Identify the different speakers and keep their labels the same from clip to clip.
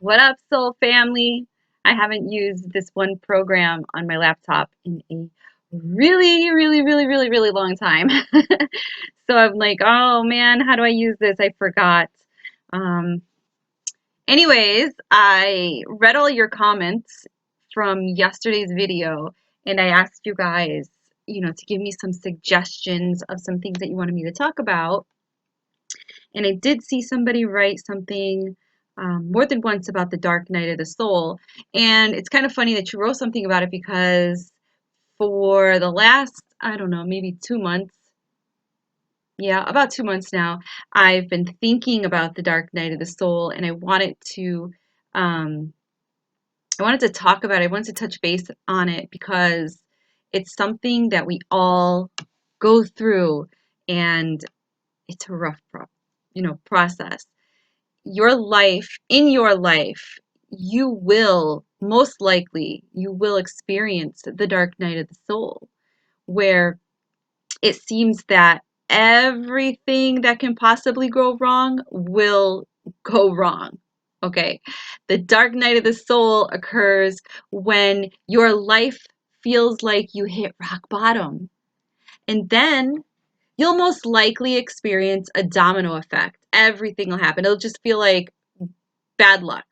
Speaker 1: What up, soul family? I haven't used this one program on my laptop in a really long time. So I'm like, oh man, how do I use this? I forgot. Um, Anyways, I read all your comments from yesterday's video and I asked you guys, to give me some suggestions of some things that you wanted me to talk about. And I did see somebody write something more than once about the dark night of the soul. And it's kind of funny that you wrote something about it because for the last, I don't know, maybe 2 months, yeah, about 2 months now, I've been thinking about the dark night of the soul, and um, I wanted to talk about it. I wanted to touch base on it because it's something that we all go through, and it's a rough process. In your life, you will most likely you will experience the dark night of the soul, where it seems that everything that can possibly go wrong will go wrong. Okay, the dark night of the soul occurs when your life feels like you hit rock bottom, and then you'll most likely experience a domino effect. Everything will happen. It'll just feel like bad luck.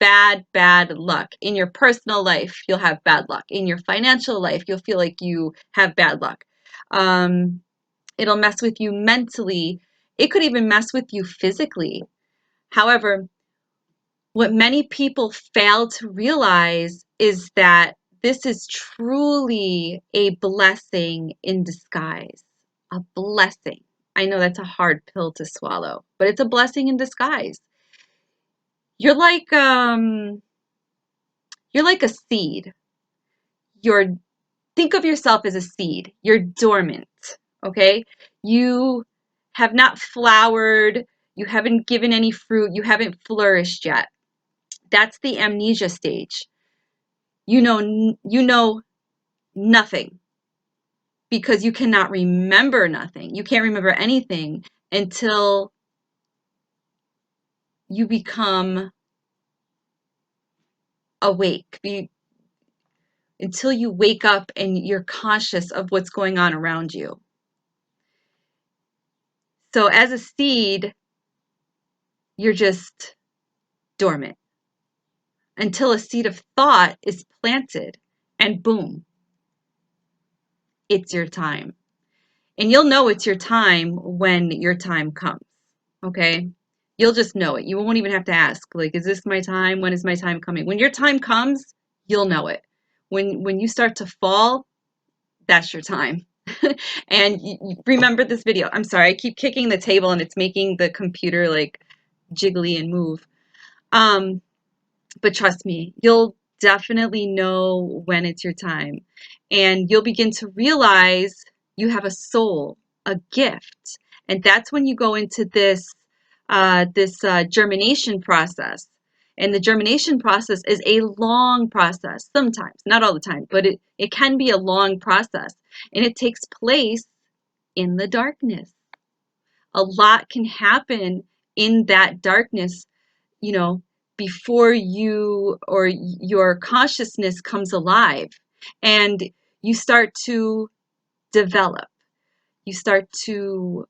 Speaker 1: Bad luck. In your personal life, you'll have bad luck. In your financial life, you'll feel like you have bad luck. Um, it'll mess with you mentally. It could even mess with you physically. However, what many people fail to realize is that this is truly a blessing in disguise. A blessing. I know that's a hard pill to swallow, but it's a blessing in disguise. You're like um you're like a seed. You're Think of yourself as a seed. You're dormant, okay? You have not flowered, you haven't given any fruit, you haven't flourished yet. That's the amnesia stage. You know nothing because you cannot remember nothing. You can't remember anything until you become awake. Until you wake up and you're conscious of what's going on around you. So as a seed, you're just dormant until a seed of thought is planted, and boom, it's your time. And you'll know it's your time when your time comes, okay? You'll just know it. You won't even have to ask, like, is this my time? When is my time coming? When your time comes, you'll know it. When you start to fall, that's your time. And you remember this video. I'm sorry, I keep kicking the table and it's making the computer like jiggly and move. Um, but trust me, you'll definitely know when it's your time. And you'll begin to realize you have a soul, a gift. And that's when you go into this germination process. And the germination process is a long process, sometimes, not all the time, but it can be a long process. And it takes place in the darkness. A lot can happen in that darkness, you know, before you or your consciousness comes alive and you start to develop. You start to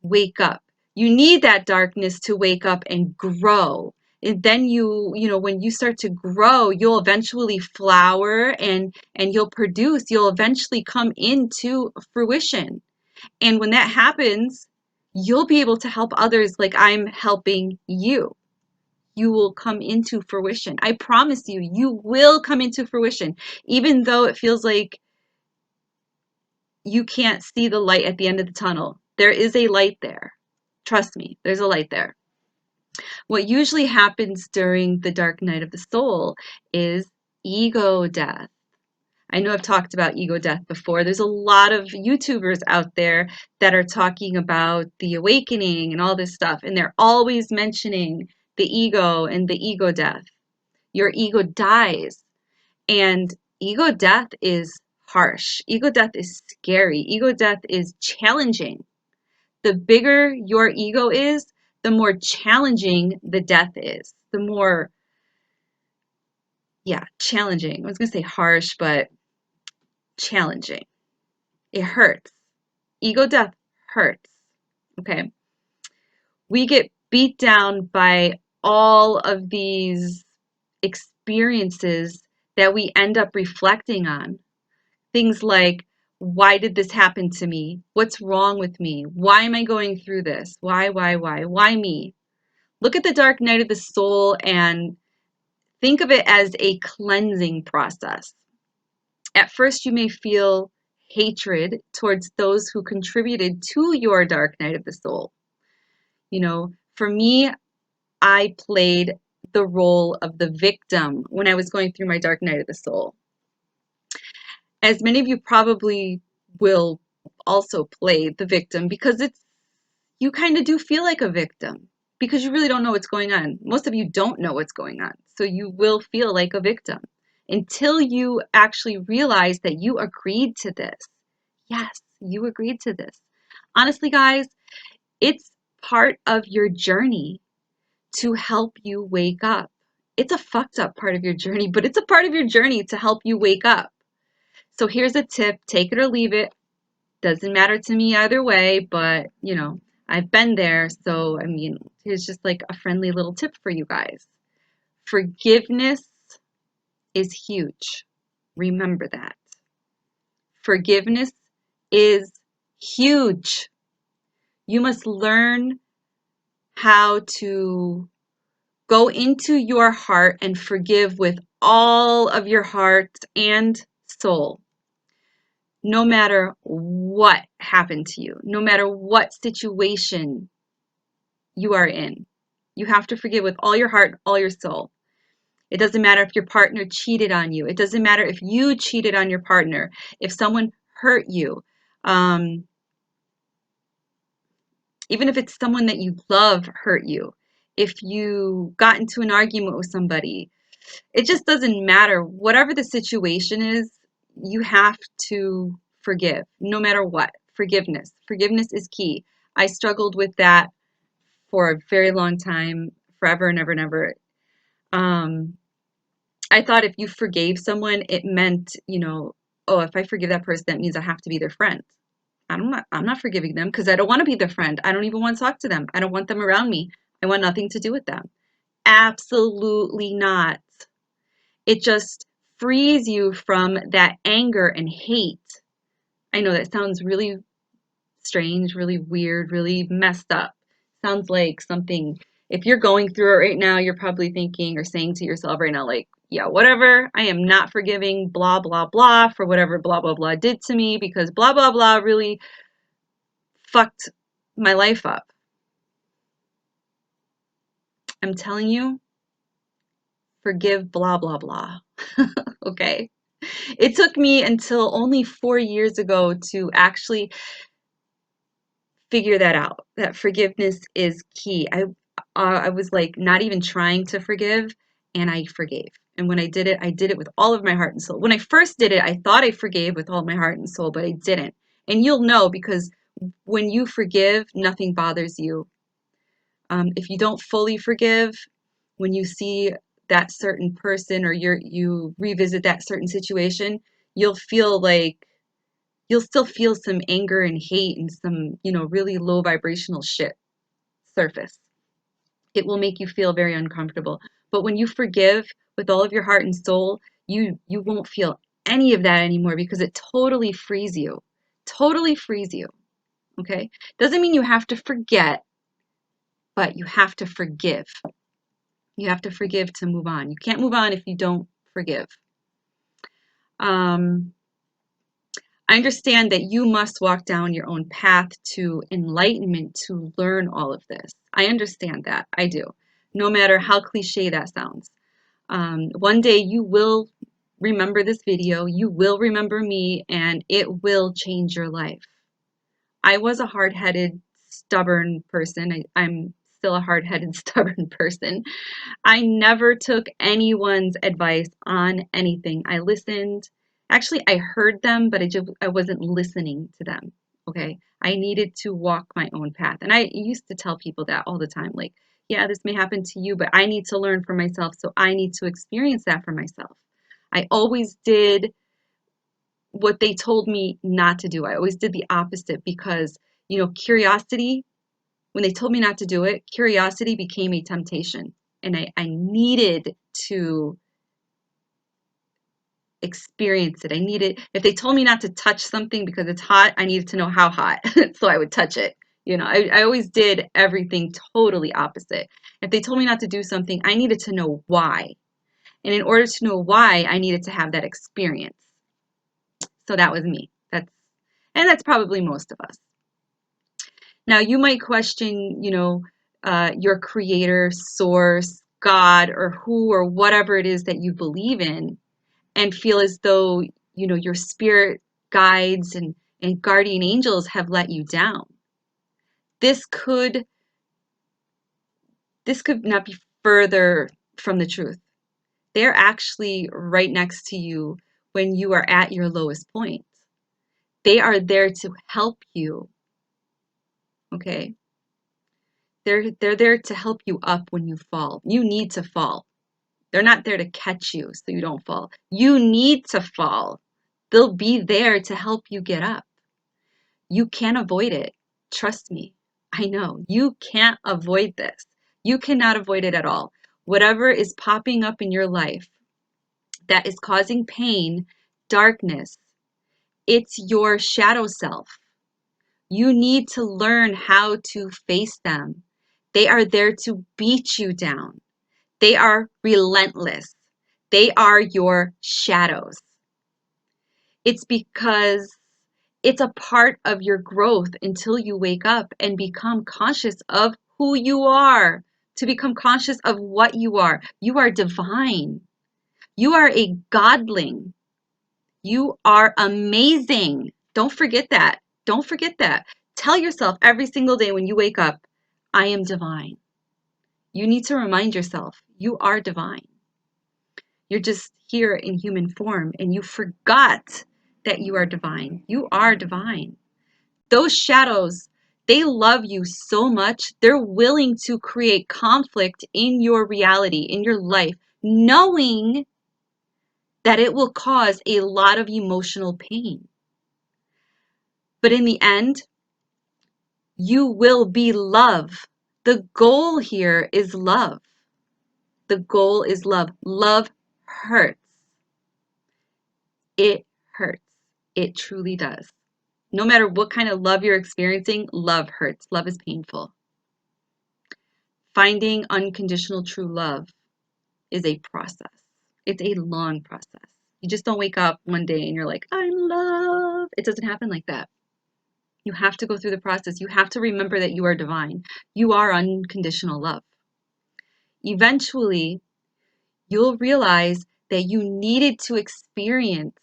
Speaker 1: wake up. You need that darkness to wake up and grow. And then when you start to grow, you'll eventually flower and you'll produce. You'll eventually come into fruition. And when that happens, you'll be able to help others like I'm helping you. You will come into fruition. I promise you, you will come into fruition, even though it feels like you can't see the light at the end of the tunnel. There is a light there. Trust me, there's a light there. What usually happens during the dark night of the soul is ego death. I know I've talked about ego death before. There's a lot of YouTubers out there that are talking about the awakening and all this stuff, and they're always mentioning the ego and the ego death. Your ego dies, and ego death is harsh. Ego death is scary. Ego death is challenging. The bigger your ego is, the more challenging the death is. the more, yeah, challenging. I was going to say harsh, but challenging. It hurts. Ego death hurts. Okay. We get beat down by all of these experiences that we end up reflecting on. Things like, why did this happen to me? What's wrong with me? Why am I going through this? Why me? Look at the dark night of the soul and think of it as a cleansing process. At first, you may feel hatred towards those who contributed to your dark night of the soul. You know, for me, I played the role of the victim when I was going through my dark night of the soul. As many of you probably will also play the victim because you kind of do feel like a victim because you really don't know what's going on. Most of you don't know what's going on. So you will feel like a victim until you actually realize that you agreed to this. Yes, you agreed to this. Honestly, guys, it's part of your journey to help you wake up. It's a fucked up part of your journey, but it's a part of your journey to help you wake up. So here's a tip, take it or leave it. Doesn't matter to me either way, but you know, I've been there. So, I mean, here's just like a friendly little tip for you guys. Forgiveness is huge. Remember that. Forgiveness is huge. You must learn how to go into your heart and forgive with all of your heart and soul. No matter what happened to you, no matter what situation you are in, you have to forgive with all your heart, all your soul. It doesn't matter if your partner cheated on you. It doesn't matter if you cheated on your partner. If someone hurt you, even if it's someone that you love hurt you, if you got into an argument with somebody, it just doesn't matter. Whatever the situation is, you have to forgive no matter what. Forgiveness. Forgiveness is key. I struggled with that for a very long time, forever and ever and ever. I thought if you forgave someone, it meant, you know, oh, if I forgive that person, that means I have to be their friend. I'm not forgiving them because I don't want to be their friend. I don't even want to talk to them. I don't want them around me. I want nothing to do with them. Absolutely not. It just frees you from that anger and hate. I know that sounds really strange, really weird, really messed up. Sounds like something, if you're going through it right now, you're probably thinking or saying to yourself right now, like, yeah, whatever, I am not forgiving blah, blah, blah for whatever blah, blah, blah did to me because blah, blah, blah really fucked my life up. I'm telling you, forgive blah, blah, blah. Okay? It took me until only 4 years ago to actually figure that out, that forgiveness is key. I was like not even trying to forgive, and I forgave. And when I did it with all of my heart and soul. When I first did it, I thought I forgave with all of my heart and soul, but I didn't. And you'll know because when you forgive, nothing bothers you. If you don't fully forgive, when you see that certain person or you revisit that certain situation, you'll feel like you'll still feel some anger and hate and some, you know, really low vibrational shit surface. It will make you feel very uncomfortable. But when you forgive with all of your heart and soul, you won't feel any of that anymore because it totally frees you. Totally frees you. Okay? Doesn't mean you have to forget, but you have to forgive. You have to forgive to move on. You can't move on if you don't forgive. I understand that you must walk down your own path to enlightenment to learn all of this. I understand that. I do. No matter how cliche that sounds. One day you will remember this video, you will remember me, and it will change your life. I was a hard-headed, stubborn person. I'm still a hard-headed, stubborn person. I never took anyone's advice on anything. I listened. Actually, I heard them, but I wasn't listening to them. Okay. I needed to walk my own path. And I used to tell people that all the time. Like, yeah, this may happen to you, but I need to learn for myself, so I need to experience that for myself. I always did what they told me not to do. I always did the opposite because, curiosity, when they told me not to do it, curiosity became a temptation. And I needed to experience it. If they told me not to touch something because it's hot, I needed to know how hot. So I would touch it. I always did everything totally opposite. If they told me not to do something, I needed to know why. And in order to know why, I needed to have that experience. So that was me. That's probably most of us. Now you might question, your creator, source, God, or who or whatever it is that you believe in, and feel as though, your spirit guides and guardian angels have let you down. This could not be further from the truth. They're actually right next to you when you are at your lowest point. They are there to help you. Okay? They're there to help you up when you fall. You need to fall. They're not there to catch you so you don't fall. You need to fall. They'll be there to help you get up. You can't avoid it. Trust me. I know. You can't avoid this. You cannot avoid it at all. Whatever is popping up in your life that is causing pain, darkness, it's your shadow self. You need to learn how to face them. They are there to beat you down. They are relentless. They are your shadows. It's because it's a part of your growth until you wake up and become conscious of who you are, to become conscious of what you are. You are divine. You are a godling. You are amazing. Don't forget that. Don't forget that. Tell yourself every single day when you wake up, I am divine. You need to remind yourself, you are divine. You're just here in human form and you forgot that you are divine. You are divine. Those shadows, they love you so much, they're willing to create conflict in your reality, in your life, knowing that it will cause a lot of emotional pain. But in the end, you will be love. The goal here is love. The goal is love. Love hurts. It hurts. It truly does. No matter what kind of love you're experiencing, love hurts. Love is painful. Finding unconditional true love is a process. It's a long process. You just don't wake up one day and you're like, I'm love. It doesn't happen like that. You have to go through the process. You have to remember that you are divine. You are unconditional love. Eventually, you'll realize that you needed to experience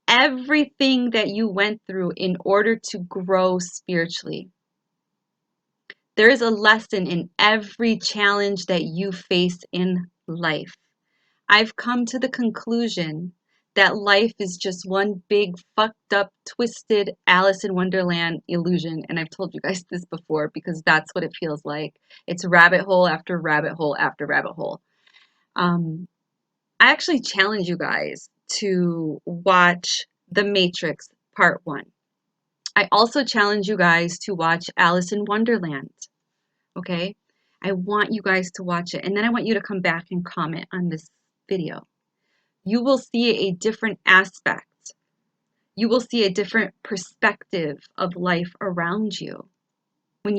Speaker 1: everything that you went through in order to grow spiritually. There is a lesson in every challenge that you face in life. I've come to the conclusion that life is just one big fucked up, twisted Alice in Wonderland illusion. And I've told you guys this before because that's what it feels like. It's rabbit hole after rabbit hole after rabbit hole. I actually challenge you guys to watch The Matrix Part 1. I also challenge you guys to watch Alice in Wonderland. Okay? I want you guys to watch it. And then I want you to come back and comment on this video. You will see a different aspect. You will see a different perspective of life around you. When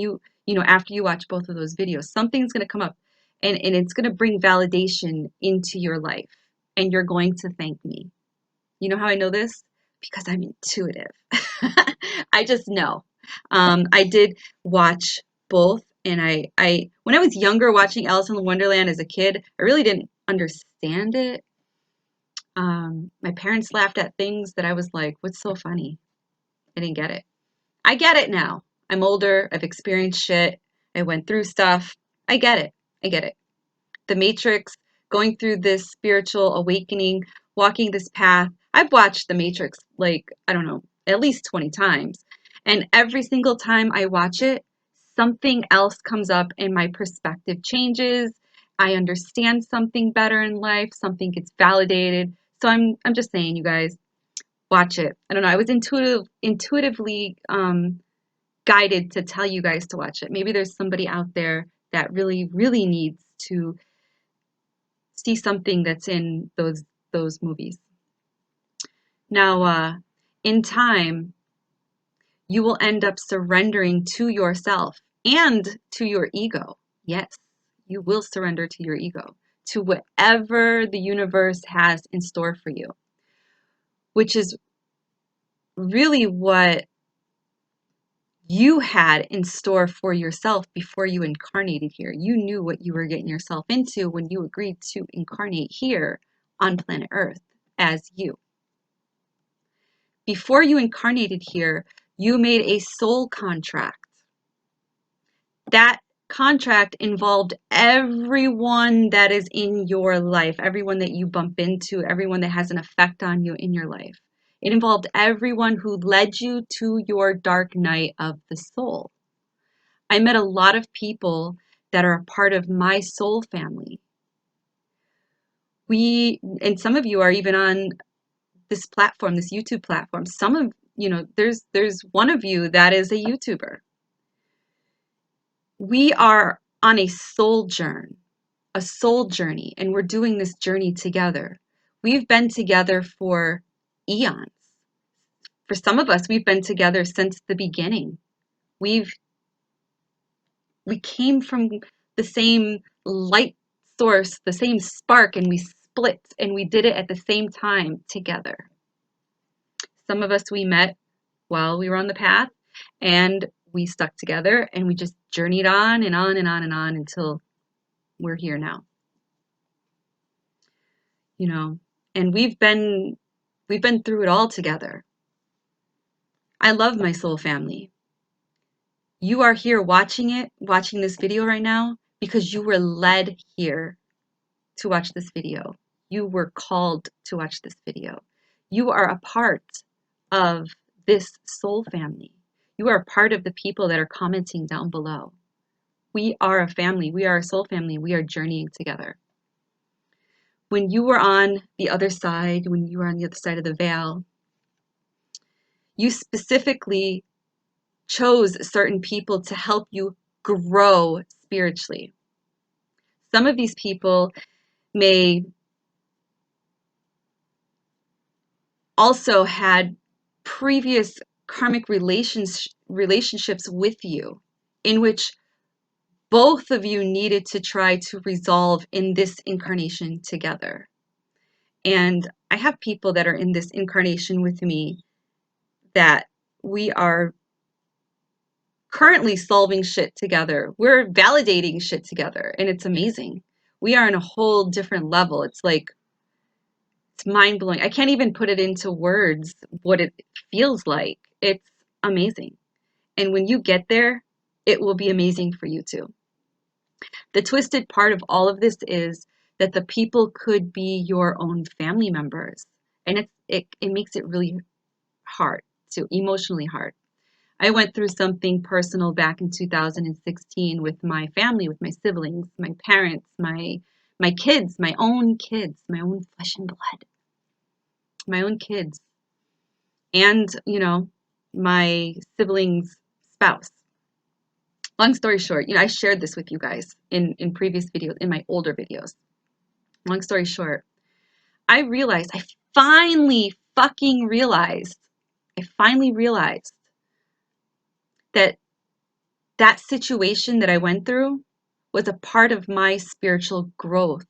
Speaker 1: after you watch both of those videos, something's going to come up and it's going to bring validation into your life. And you're going to thank me. You know how I know this? Because I'm intuitive. I just know. I did watch both, and I when I was younger watching Alice in Wonderland as a kid, I really didn't understand it. My parents laughed at things that I was like, what's so funny? I didn't get it. I get it now. I'm older. I've experienced shit. I went through stuff. I get it. I get it. The Matrix, going through this spiritual awakening, walking this path. I've watched The Matrix like, I don't know, at least 20 times. And every single time I watch it, something else comes up and my perspective changes. I understand something better in life, something gets validated. So I'm just saying, you guys, watch it. I don't know. I was intuitively guided to tell you guys to watch it. Maybe there's somebody out there that really, really needs to see something that's in those movies. Now, in time, you will end up surrendering to yourself and to your ego. Yes, you will surrender to your ego, to whatever the universe has in store for you, which is really what you had in store for yourself before you incarnated here. You knew what you were getting yourself into when you agreed to incarnate here on planet Earth as you. Before you incarnated here, you made a soul contract. That contract involved everyone that is in your life, everyone that you bump into, everyone that has an effect on you in your life. It involved everyone who led you to your dark night of the soul. I met a lot of people that are a part of my soul family. And some of you are even on this platform, this YouTube platform. Some of, there's one of you that is a YouTuber. We are on a soul journey, and we're doing this journey together. We've been together for eons. For some of us, we've been together since the beginning. We came from the same light source, the same spark, and we split, and we did it at the same time together. Some of us we met while we were on the path, and we stuck together, and we just journeyed on and on and on and on until we're here now. And we've been through it all together. I love my soul family. You are here watching this video right now because you were led here to watch this video. You were called to watch this video. You are a part of this soul family. You are a part of the people that are commenting down below. We are a family. We are a soul family. We are journeying together. When you were on the other side, when you were on the other side of the veil, you specifically chose certain people to help you grow spiritually. Some of these people may also had previous karmic relationships with you in which both of you needed to try to resolve in this incarnation together. And I have people that are in this incarnation with me that we are currently solving shit together. We're validating shit together, and it's amazing. We are on a whole different level. It's like, it's mind-blowing. I can't even put it into words what it feels like. It's amazing. And when you get there, it will be amazing for you too. The twisted part of all of this is that the people could be your own family members. And it makes it really hard too, emotionally hard. I went through something personal back in 2016 with my family, with my siblings, my parents, my kids, my own flesh and blood, my own kids, and, my sibling's spouse. Long story short, I shared this with you guys in previous videos, in my older videos. Long story short, I finally realized that that situation that I went through was a part of my spiritual growth.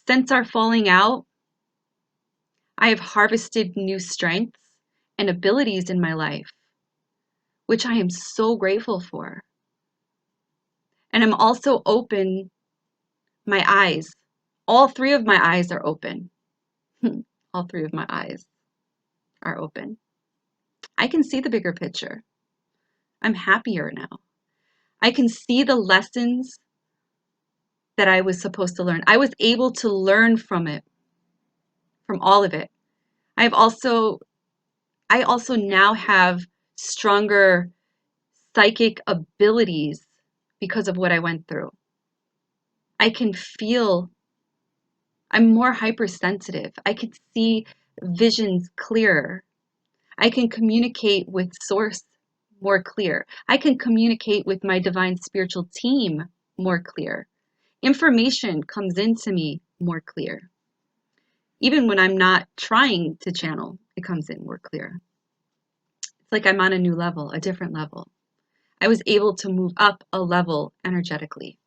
Speaker 1: Since our falling out, I have harvested new strengths and abilities in my life, which I am so grateful for. And I'm also open, my eyes. All three of my eyes are open. All three of my eyes are open. I can see the bigger picture. I'm happier now. I can see the lessons that I was supposed to learn. I was able to learn from it, from all of it. I also now have stronger psychic abilities because of what I went through. I can feel, I'm more hypersensitive. I could see visions clearer. I can communicate with source more clear. I can communicate with my divine spiritual team more clear. Information comes into me more clear. Even when I'm not trying to channel, it comes in more clear. It's like I'm on a new level, a different level. I was able to move up a level energetically.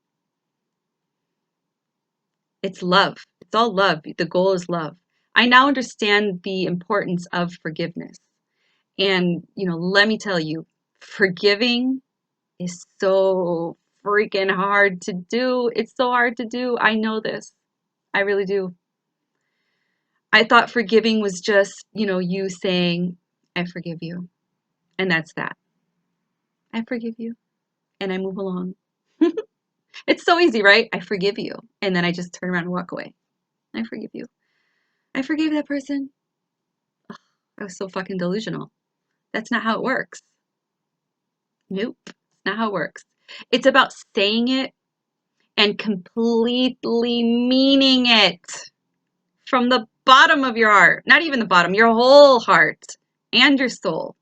Speaker 1: It's love. It's all love. The goal is love. I now understand the importance of forgiveness. And, let me tell you, forgiving is so freaking hard to do. It's so hard to do. I know this. I really do. I thought forgiving was just, you saying, I forgive you. And that's that. I forgive you. And I move along. It's so easy, right? I forgive you. And then I just turn around and walk away. I forgive you. I forgave that person. Ugh, I was so fucking delusional. That's not how it works. Nope. It's not how it works. It's about saying it and completely meaning it from the bottom of your heart. Not even the bottom, your whole heart and your soul.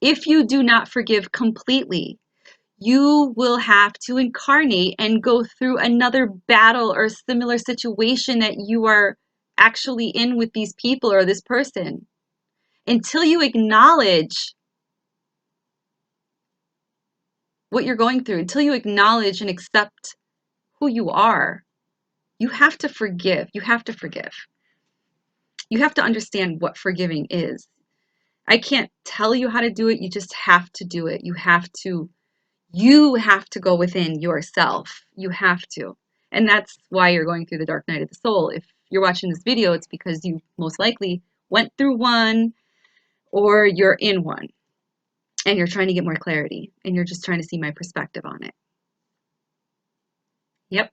Speaker 1: If you do not forgive completely, you will have to incarnate and go through another battle or similar situation that you are actually in with these people or this person. Until you acknowledge what you're going through, until you acknowledge and accept who you are, you have to forgive. You have to forgive. You have to understand what forgiving is. I can't tell you how to do it. You just have to do it. You have to go within yourself. You have to. And that's why you're going through the dark night of the soul. If you're watching this video, it's because you most likely went through one or you're in one and you're trying to get more clarity and you're just trying to see my perspective on it. Yep.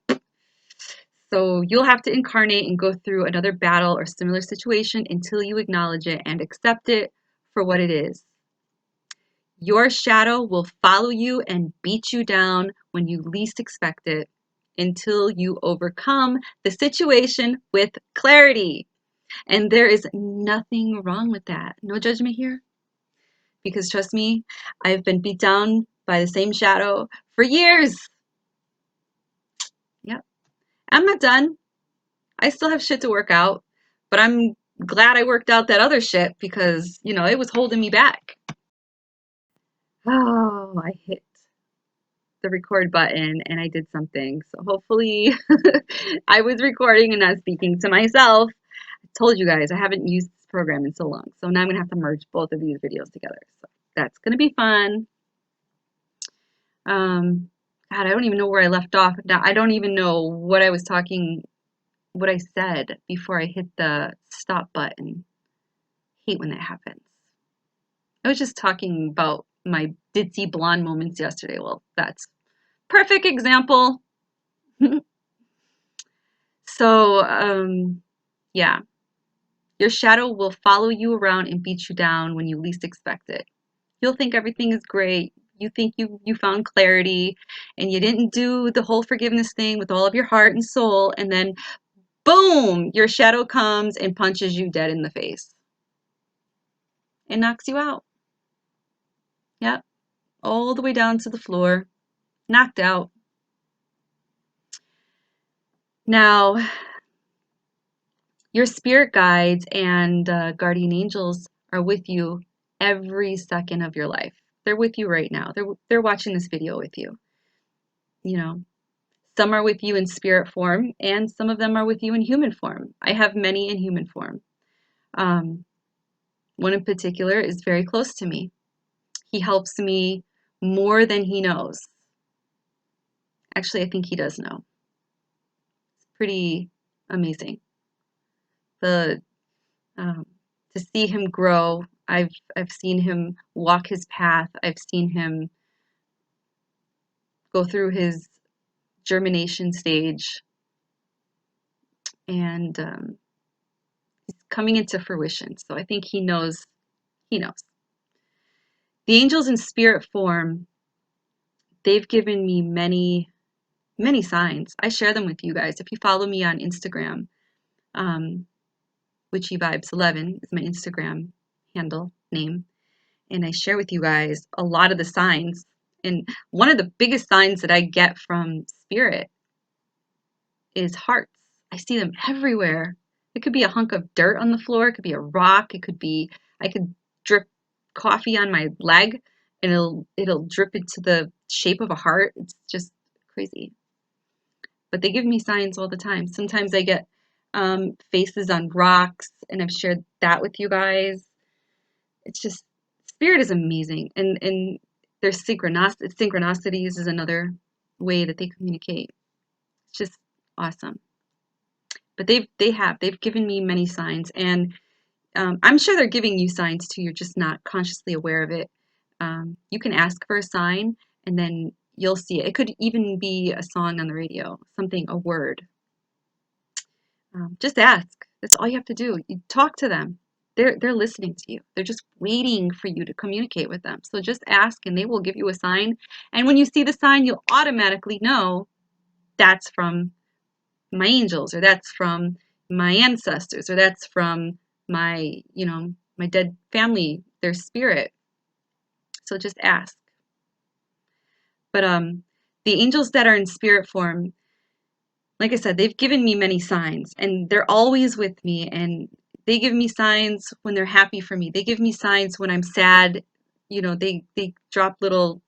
Speaker 1: So you'll have to incarnate and go through another battle or similar situation until you acknowledge it and accept it for what it is. Your shadow will follow you and beat you down when you least expect it until you overcome the situation with clarity. And there is nothing wrong with that. No judgment here. Because trust me, I've been beat down by the same shadow for years. Yep. I'm not done. I still have shit to work out, but I'm glad I worked out that other shit because, it was holding me back. Oh, I hit the record button and I did something. So hopefully I was recording and not speaking to myself. I told you guys I haven't used this program in so long. So now I'm going to have to merge both of these videos together. So that's going to be fun. God, I don't even know where I left off. Now I don't even know what I was talking, what I said before I hit the stop button. I hate when that happens. I was just talking about my ditzy blonde moments yesterday. Well, that's perfect example. So, yeah, your shadow will follow you around and beat you down when you least expect it. You'll think everything is great. You think you found clarity and you didn't do the whole forgiveness thing with all of your heart and soul. And then boom, your shadow comes and punches you dead in the face. It knocks you out. Yep. All the way down to the floor. Knocked out. Now, your spirit guides and guardian angels are with you every second of your life. They're with you right now. They're watching this video with you. Some are with you in spirit form, and some of them are with you in human form. I have many in human form. One in particular is very close to me. He helps me more than he knows. Actually, I think he does know. It's pretty amazing. To see him grow, I've seen him walk his path. I've seen him go through his germination stage, and he's coming into fruition. So I think he knows. He knows. The angels in spirit form they've given me many signs. I share them with you guys. If you follow me on Instagram, um, witchyvibes11 is my Instagram handle name, and I share with you guys a lot of the signs. And one of the biggest signs that I get from spirit is hearts. I see them everywhere. It could be a hunk of dirt on the floor, it could be a rock, it could be I could drip coffee on my leg and it'll drip into the shape of a heart. It's just crazy. But they give me signs all the time. Sometimes I get faces on rocks, and I've shared that with you guys. It's just spirit is amazing, and there's synchronicities is another way that they communicate. It's just awesome. But they've given me many signs, and I'm sure they're giving you signs too. You're just not consciously aware of it. You can ask for a sign, and then you'll see it. It could even be a song on the radio, something, a word. Just ask. That's all you have to do. You talk to them. They're listening to you. They're just waiting for you to communicate with them. So just ask, and they will give you a sign. And when you see the sign, you'll automatically know that's from my angels, or that's from my ancestors, or that's from my, my dead family, their spirit. So just ask. But the angels that are in spirit form, like I said, they've given me many signs, and they're always with me, and they give me signs when they're happy for me. They give me signs when I'm sad. They drop little,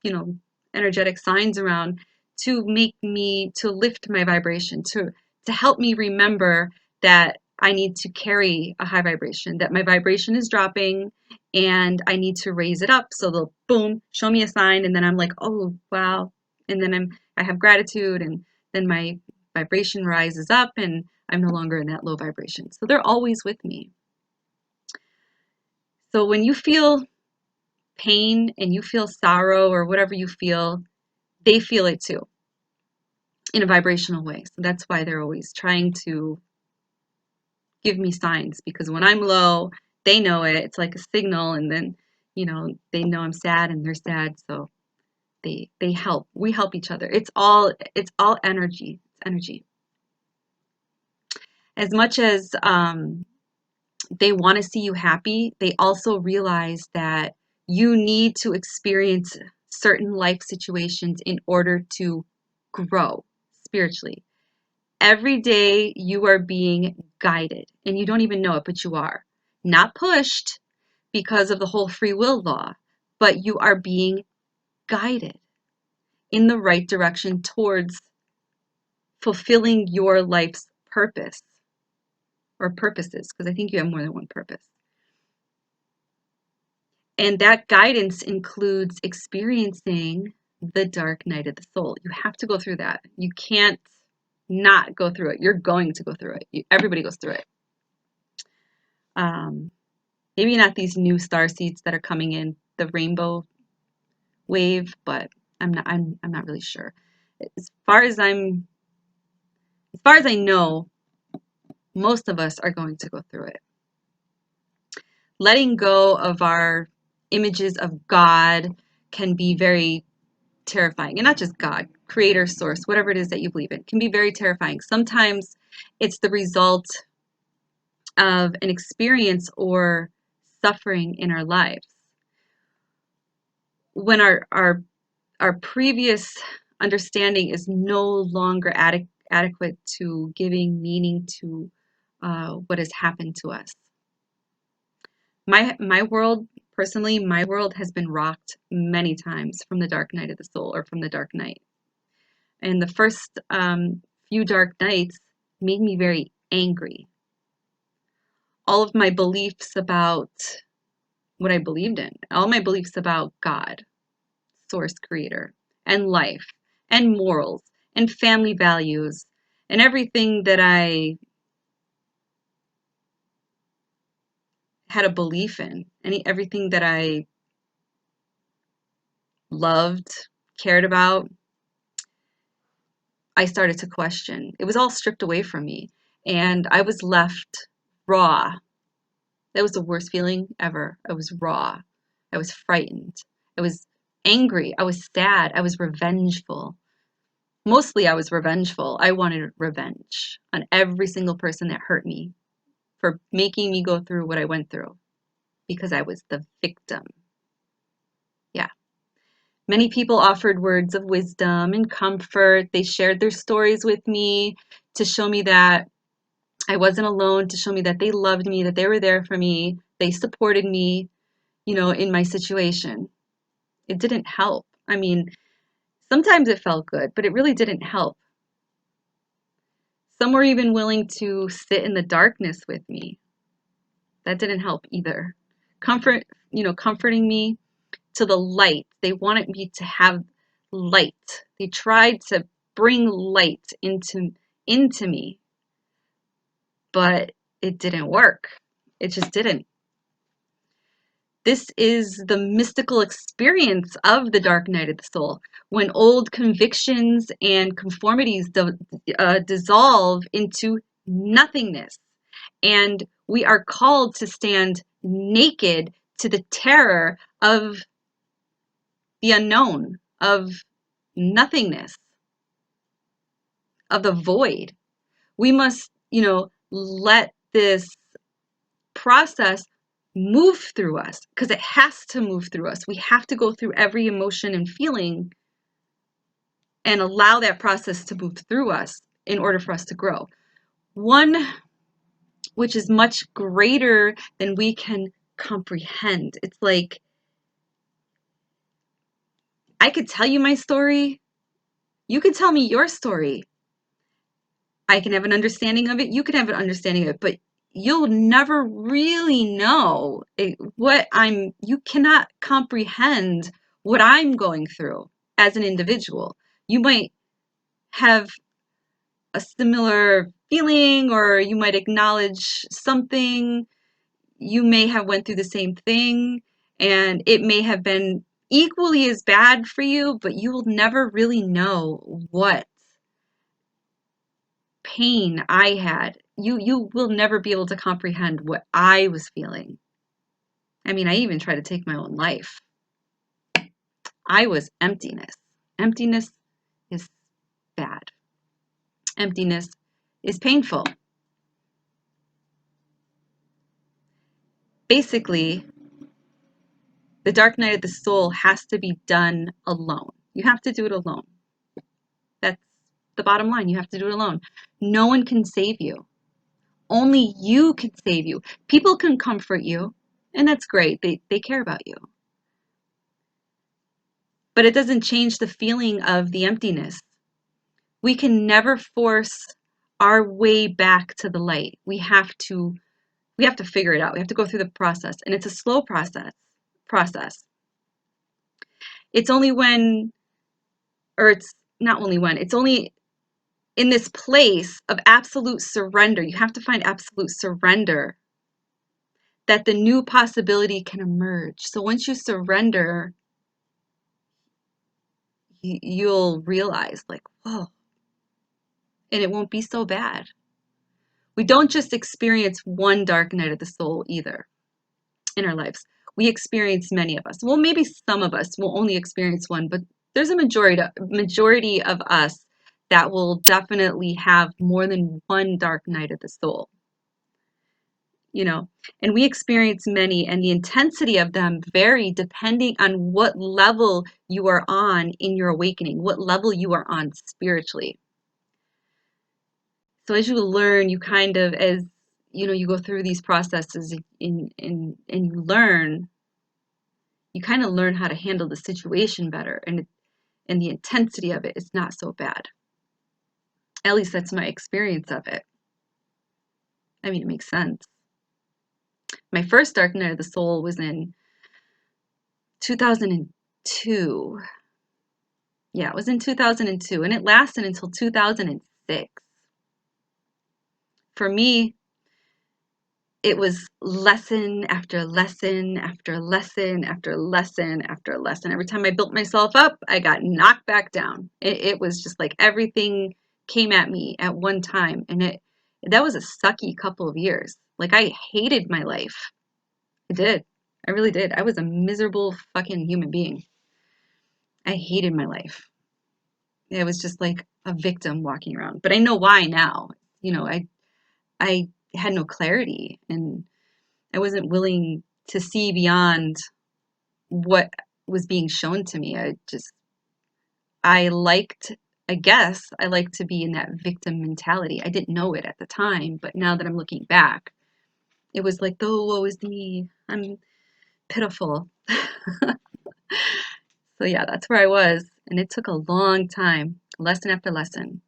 Speaker 1: you know, energetic signs around to lift my vibration, to help me remember that I need to carry a high vibration, that my vibration is dropping and I need to raise it up. So they'll boom, show me a sign, and then I'm like, oh wow. And then I have gratitude, and then my vibration rises up and I'm no longer in that low vibration. So they're always with me. So when you feel pain and you feel sorrow or whatever you feel, they feel it too in a vibrational way. So that's why they're always trying to give me signs, because when I'm low, they know it. It's like a signal, and then, they know I'm sad and they're sad. So they help. We help each other. It's all energy. It's energy. As much as they want to see you happy, they also realize that you need to experience certain life situations in order to grow spiritually. Every day you are being guided, and you don't even know it, but you are. Not pushed because of the whole free will law, but you are being guided in the right direction towards fulfilling your life's purpose, or purposes, because I think you have more than one purpose. And that guidance includes experiencing the dark night of the soul. You have to go through that. You can't not go through it. You're going to go through it. Everybody goes through it. Maybe not these new star seeds that are coming in, the rainbow wave, but I'm not really sure. As far as I know, most of us are going to go through it. Letting go of our images of God can be very terrifying. And not just God, creator, source, whatever it is that you believe in, can be very terrifying. Sometimes it's the result of an experience or suffering in our lives. When our previous understanding is no longer adequate to giving meaning to what has happened to us. My world, personally, my world has been rocked many times from the dark night of the soul, or from the dark night. And the first few dark nights made me very angry. All of my beliefs about what I believed in, all my beliefs about God, source, creator, and life, and morals, and family values, and everything that I had a belief in, everything that I loved, cared about, I started to question. It was all stripped away from me, and I was left raw. That was the worst feeling ever. I was raw. I was frightened. I was angry. I was sad. I was revengeful. Mostly I was revengeful. I wanted revenge on every single person that hurt me for making me go through what I went through because I was the victim. Yeah. Many people offered words of wisdom and comfort. They shared their stories with me to show me that I wasn't alone, to show me that they loved me, that they were there for me. They supported me, in my situation. It didn't help. I mean, sometimes it felt good, but it really didn't help. Some were even willing to sit in the darkness with me. That didn't help either. Comforting me to the light. They wanted me to have light. They tried to bring light into me, but it didn't work. It just didn't. This is the mystical experience of the dark night of the soul, when old convictions and conformities dissolve into nothingness, and we are called to stand naked to the terror of the unknown, of nothingness, of the void. We must, let this process move through us, because it has to move through us. We have to go through every emotion and feeling and allow that process to move through us in order for us to grow. One which is much greater than we can comprehend. It's like, I could tell you my story. You could tell me your story. I can have an understanding of it. You can have an understanding of it, but you'll never really know you cannot comprehend what I'm going through as an individual. You might have a similar feeling, or you might acknowledge something. You may have went through the same thing, and it may have been equally as bad for you, but you will never really know what pain I had. You will never be able to comprehend what I was feeling. I mean, I even tried to take my own life. I was emptiness. Emptiness is bad. Emptiness is painful. Basically, the dark night of the soul has to be done alone. You have to do it alone. That's the bottom line. You have to do it alone. No one can save you. Only you can save you. People can comfort you, and that's great. They care about you. But it doesn't change the feeling of the emptiness. We can never force our way back to the light. We have to figure it out. We have to go through the process, and it's a slow process. It's only when, or it's not only when, it's only in this place of absolute surrender. You have to find absolute surrender, that the new possibility can emerge. So once you surrender, you'll realize, like, whoa, and it won't be so bad. We don't just experience one dark night of the soul either in our lives. We experience many of us. Well, maybe some of us will only experience one, but there's a majority of us that will definitely have more than one dark night of the soul. And we experience many, and the intensity of them vary depending on what level you are on in your awakening, what level you are on spiritually. So as you learn, you kind of, as you go through these processes and you learn, you kind of learn how to handle the situation better, and the intensity of it is not so bad. At least that's my experience of it. I mean, it makes sense. My first dark night of the soul was in 2002. Yeah, it was in 2002, and it lasted until 2006. For me, it was lesson after lesson after lesson after lesson after lesson. Every time I built myself up, I got knocked back down. It was just like everything came at me at one time, and that was a sucky couple of years. Like, I hated my life. I did. I really did. I was a miserable fucking human being. I hated my life. It was just like a victim walking around. But I know why now. I had no clarity, and I wasn't willing to see beyond what was being shown to me. I liked, I guess, I like to be in that victim mentality. I didn't know it at the time, but now that I'm looking back, it was like, oh, woe is me. I'm pitiful. So yeah, that's where I was. And it took a long time, lesson after lesson.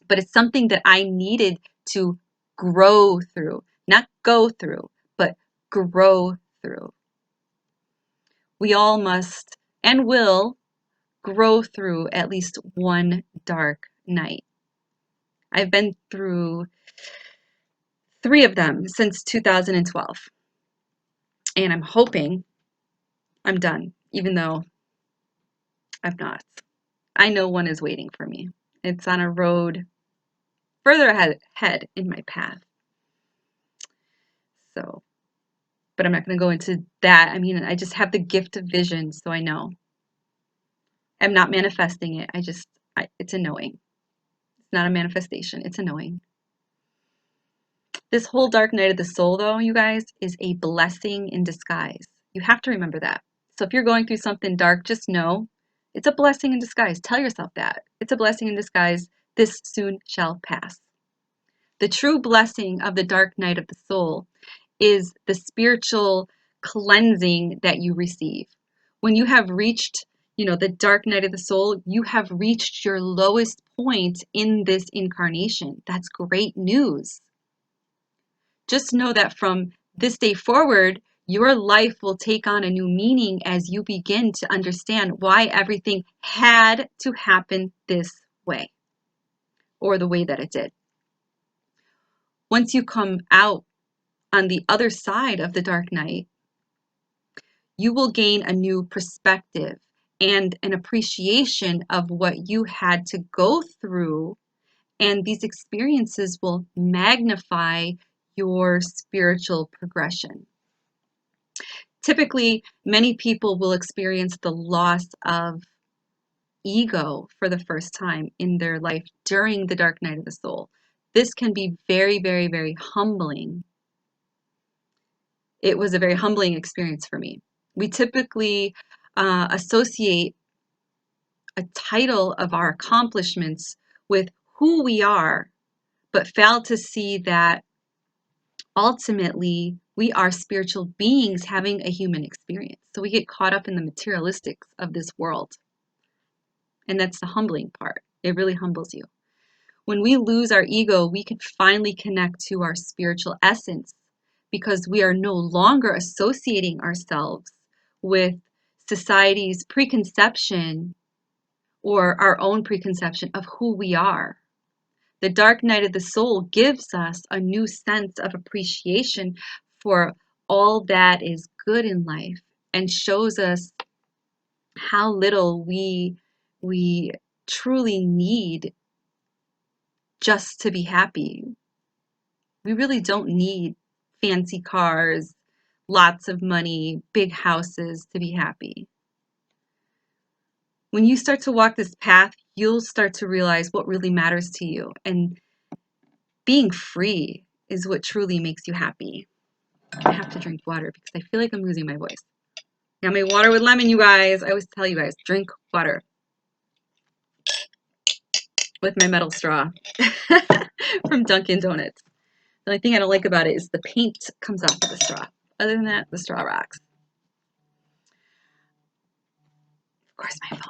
Speaker 1: But it's something that I needed to grow through, not go through, but grow through. We all must and will grow through at least one dark night. I've been through 3 of them since 2012. And I'm hoping I'm done, even though I'm not. I know one is waiting for me. It's on a road further ahead in my path. So, but I'm not going to go into that. I mean, I just have the gift of vision, so I know. I'm not manifesting it. It's a knowing. It's not a manifestation. It's a knowing. This whole dark night of the soul, though, you guys, is a blessing in disguise. You have to remember that. So if you're going through something dark, just know it's a blessing in disguise. Tell yourself that. It's a blessing in disguise. This soon shall pass. The true blessing of the dark night of the soul is the spiritual cleansing that you receive. When you have reached, the dark night of the soul, you have reached your lowest point in this incarnation. That's great news. Just know that from this day forward, your life will take on a new meaning as you begin to understand why everything had to happen this way, or the way that it did. Once you come out on the other side of the dark night, you will gain a new perspective and an appreciation of what you had to go through, and these experiences will magnify your spiritual progression. Typically, many people will experience the loss of ego for the first time in their life during the dark night of the soul. This can be very, very, very humbling. It was a very humbling experience for me. We typically associate a title of our accomplishments with who we are, but fail to see that ultimately we are spiritual beings having a human experience. So we get caught up in the materialistics of this world. And that's the humbling part. It really humbles you. When we lose our ego, we can finally connect to our spiritual essence, because we are no longer associating ourselves with society's preconception or our own preconception of who we are. The dark night of the soul gives us a new sense of appreciation for all that is good in life, and shows us how little we truly need just to be happy. We really don't need fancy cars, lots of money, big houses to be happy. When you start to walk this path, you'll start to realize what really matters to you. And being free is what truly makes you happy. I have to drink water because I feel like I'm losing my voice. Got my water with lemon, you guys. I always tell you guys, drink water with my metal straw from Dunkin' Donuts. The only thing I don't like about it is the paint comes off of the straw. Other than that, the straw rocks. Of course, my phone rings.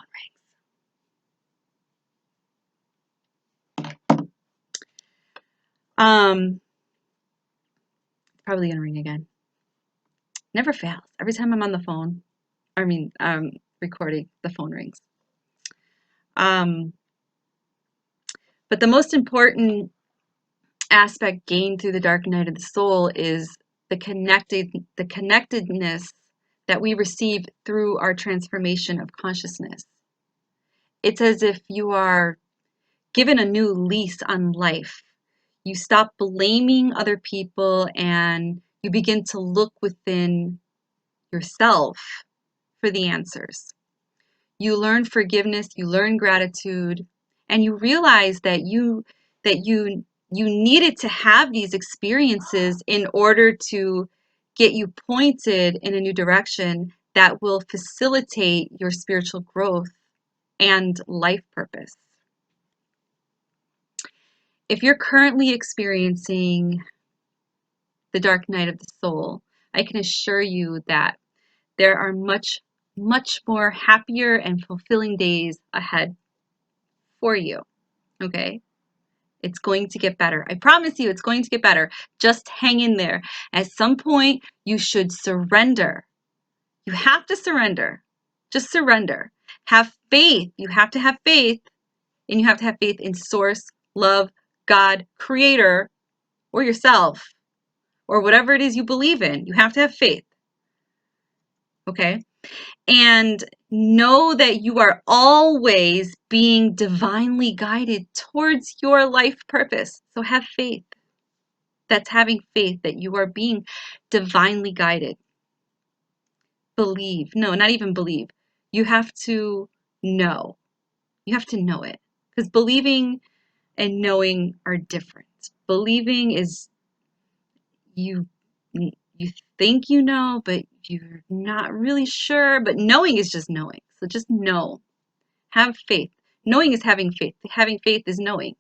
Speaker 1: It's probably gonna ring again. Never fails. Every time I'm on the phone, recording, the phone rings. But the most important aspect gained through the dark night of the soul is the connectedness that we receive through our transformation of consciousness. It's as if you are given a new lease on life. You stop blaming other people and you begin to look within yourself for the answers. You learn forgiveness, you learn gratitude, and you realize that you needed to have these experiences in order to get you pointed in a new direction that will facilitate your spiritual growth and life purpose. If you're currently experiencing the dark night of the soul, I can assure you that there are much, much more happier and fulfilling days ahead for you. Okay? It's going to get better. I promise you, it's going to get better. Just hang in there. At some point, you should surrender. You have to surrender. Just surrender. Have faith. You have to have faith. And you have to have faith in Source, Love, God, Creator, or yourself, or whatever it is you believe in. You have to have faith. Okay? And know that you are always being divinely guided towards your life purpose. So have faith. That's having faith that you are being divinely guided. Believe. No, not even believe. You have to know. You have to know it. Because believing and knowing are different. Believing is you think you know, but you're not really sure. But knowing is just knowing. So just know. Have faith. Knowing is having faith. Having faith is knowing.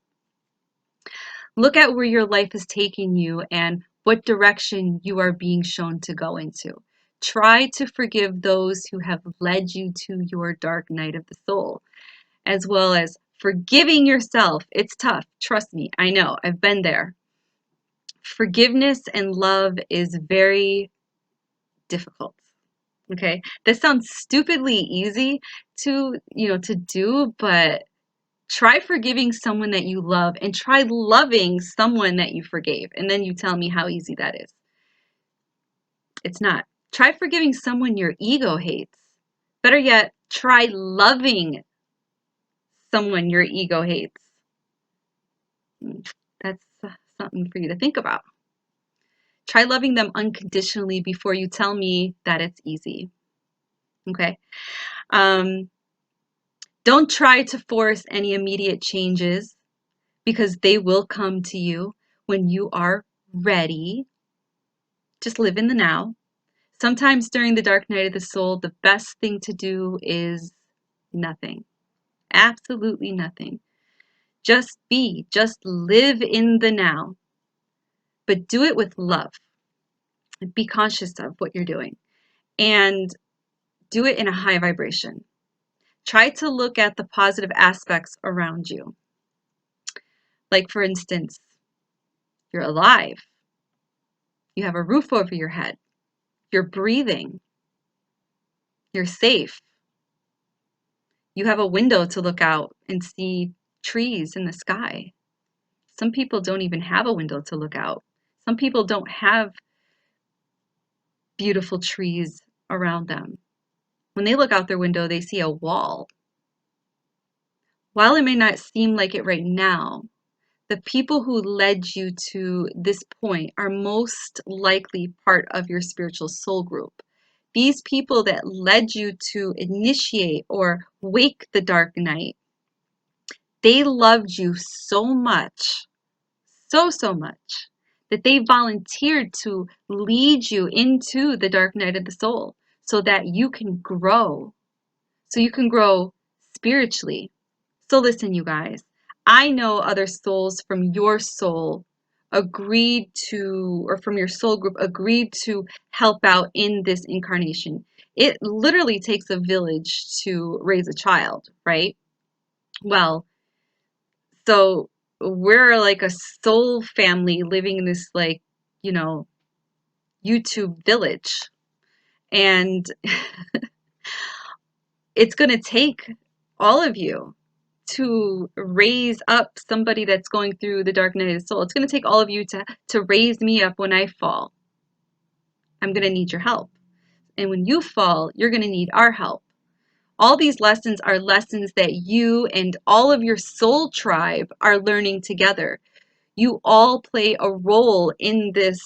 Speaker 1: Look at where your life is taking you and what direction you are being shown to go into. Try to forgive those who have led you to your dark night of the soul, as well as forgiving yourself. It's tough. Trust me. I know. I've been there. Forgiveness and love is very difficult. Okay? This sounds stupidly easy to do, but try forgiving someone that you love and try loving someone that you forgave. And then you tell me how easy that is. It's not. Try forgiving someone your ego hates. Better yet, try loving someone your ego hates. That's something for you to think about. Try loving them unconditionally before you tell me that it's easy. Okay? Don't try to force any immediate changes because they will come to you when you are ready. Just live in the now. Sometimes during the dark night of the soul, the best thing to do is nothing. Absolutely nothing. Just be. Just live in the now. But do it with love. Be conscious of what you're doing. And do it in a high vibration. Try to look at the positive aspects around you. Like, for instance, you're alive. You have a roof over your head. You're breathing. You're safe. You have a window to look out and see trees in the sky. Some people don't even have a window to look out. Some people don't have beautiful trees around them. When they look out their window, they see a wall. While it may not seem like it right now, the people who led you to this point are most likely part of your spiritual soul group. These people that led you to initiate or wake the dark night, they loved you so much, so much, that they volunteered to lead you into the dark night of the soul so that you can grow, spiritually. So listen, you guys, I know other souls from your soul agreed to, or from your soul group agreed to help out in this incarnation. It literally takes a village to raise a child, right? Well, so we're like a soul family living in this, like, YouTube village. And it's going to take all of you to raise up somebody that's going through the dark night of the soul. It's going to take all of you to raise me up when I fall. I'm going to need your help. And when you fall, you're going to need our help. All these lessons are lessons that you and all of your soul tribe are learning together. You all play a role in this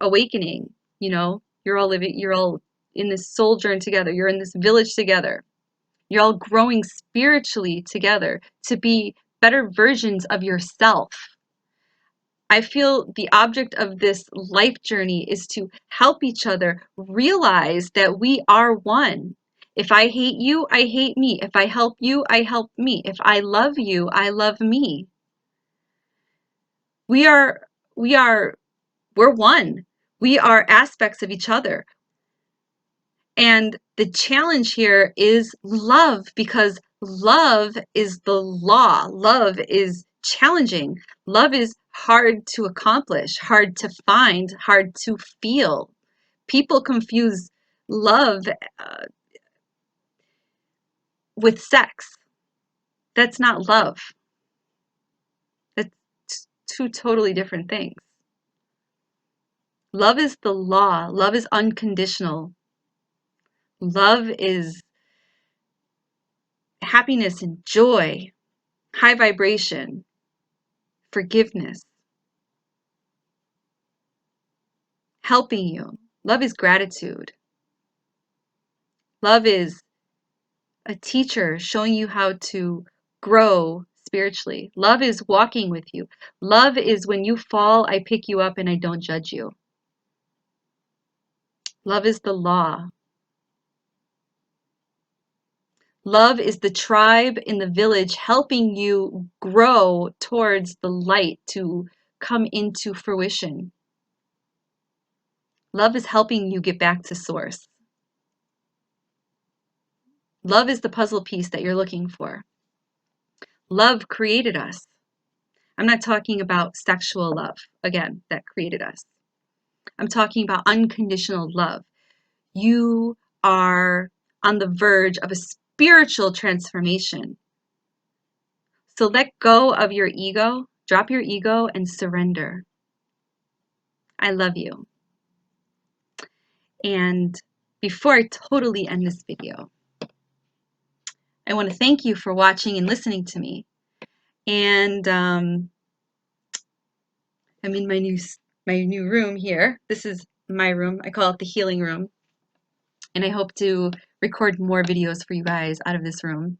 Speaker 1: awakening. You're all in this soul journey together. You're in this village together. You're all growing spiritually together to be better versions of yourself. I feel the object of this life journey is to help each other realize that we are one. If I hate you, I hate me. If I help you, I help me. If I love you, I love me. We are, we're one. We are aspects of each other. And the challenge here is love, because love is the law. Love is challenging. Love is hard to accomplish, hard to find, hard to feel. People confuse love with sex. That's not love. That's two totally different things. Love is the law. Love is unconditional. Love is happiness and joy, high vibration, forgiveness, helping you. Love is gratitude. Love is a teacher showing you how to grow spiritually. Love is walking with you. Love is when you fall, I pick you up and I don't judge you. Love is the law. Love is the tribe in the village helping you grow towards the light to come into fruition. Love is helping you get back to source. Love is the puzzle piece that you're looking for. Love created us. I'm not talking about sexual love, again, that created us. I'm talking about unconditional love. You are on the verge of a spiritual transformation. So let go of your ego, drop your ego, and surrender. I love you. And before I totally end this video, I want to thank you for watching and listening to me. And I'm in my new room here. This is my room. I call it the healing room. And I hope to record more videos for you guys out of this room.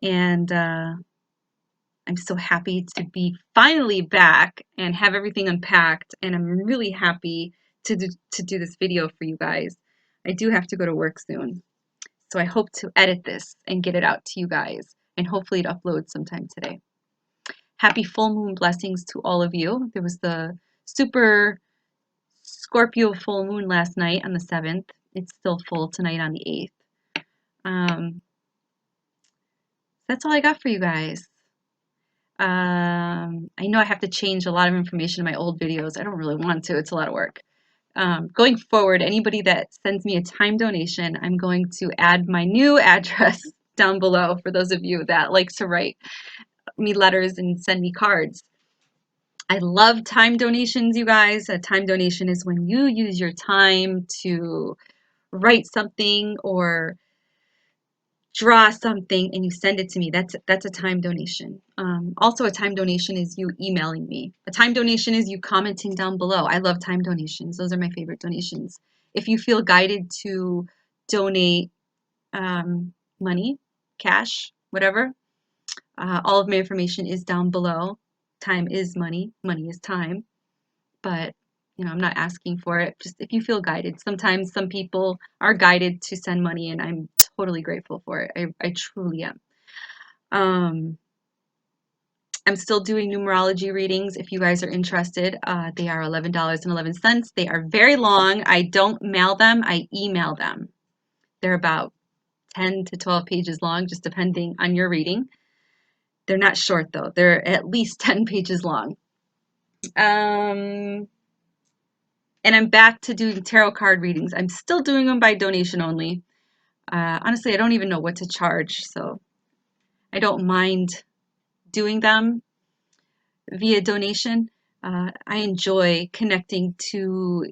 Speaker 1: And I'm so happy to be finally back and have everything unpacked. And I'm really happy to do this video for you guys. I do have to go to work soon. So I hope to edit this and get it out to you guys. And hopefully it uploads sometime today. Happy full moon blessings to all of you. There was the super Scorpio full moon last night on the 7th. It's still full tonight on the 8th. That's all I got for you guys. I know I have to change a lot of information in my old videos. I don't really want to. It's a lot of work. Going forward, anybody that sends me a time donation, I'm going to add my new address down below for those of you that like to write me letters and send me cards. I love time donations, you guys. A time donation is when you use your time to write something or draw something and you send it to me. That's a time donation. Also, a time donation is you emailing me. A time donation is you commenting down below. I love time donations. Those are my favorite donations. If you feel guided to donate money, cash, whatever, all of my information is down below. Time is money. Money is time. But I'm not asking for it. Just if you feel guided. Sometimes some people are guided to send money, and I'm totally grateful for it. I truly am. I'm still doing numerology readings if you guys are interested. They are $11.11. They are very long. I don't mail them. I email them. They're about 10 to 12 pages long, just depending on your reading. They're not short, though. They're at least 10 pages long. And I'm back to doing tarot card readings. I'm still doing them by donation only. Honestly, I don't even know what to charge, so I don't mind doing them via donation. I enjoy connecting to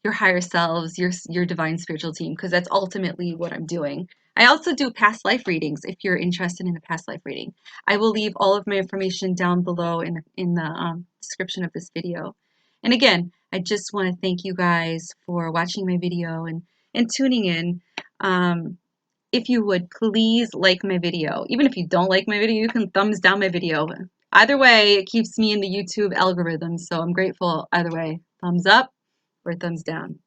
Speaker 1: your higher selves, your divine spiritual team, because that's ultimately what I'm doing. I also do past life readings if you're interested in a past life reading. I will leave all of my information down below in the description of this video. And again, I just want to thank you guys for watching my video and tuning in. if you would please like my video. Even if you don't like my video, you can thumbs down my video. Either way, it keeps me in the YouTube algorithm, so I'm grateful either way. Thumbs up or thumbs down.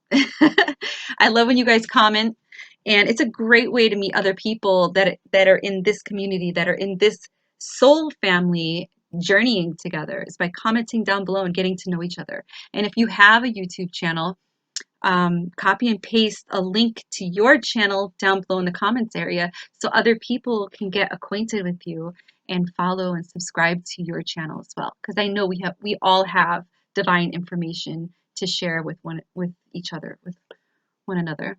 Speaker 1: I love when you guys comment, and it's a great way to meet other people that are in this community, that are in this soul family journeying together, is by commenting down below and getting to know each other. And if you have a YouTube channel, copy and paste a link to your channel down below in the comments area so other people can get acquainted with you and follow and subscribe to your channel as well, because I know we all have divine information to share with each other, with one another.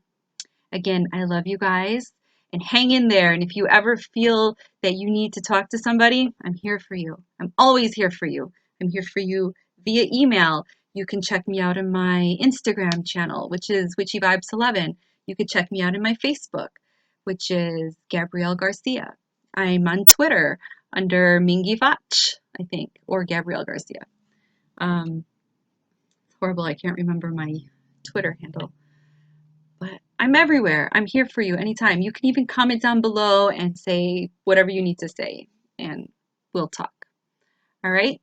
Speaker 1: Again, I love you guys, and hang in there. And if you ever feel that you need to talk to somebody, I'm here for you. I'm always here for you. I'm here for you via email. You can check me out on my Instagram channel, which is witchyvibes11. You can check me out on my Facebook, which is Gabrielle Garcia. I'm on Twitter under Mingy Vach, I think, or Gabrielle Garcia. It's horrible, I can't remember my Twitter handle. But I'm everywhere. I'm here for you anytime. You can even comment down below and say whatever you need to say, and we'll talk. All right?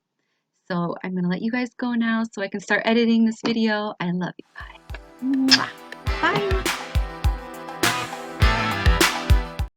Speaker 1: So I'm going to let you guys go now so I can start editing this video. I love you. Bye. Bye.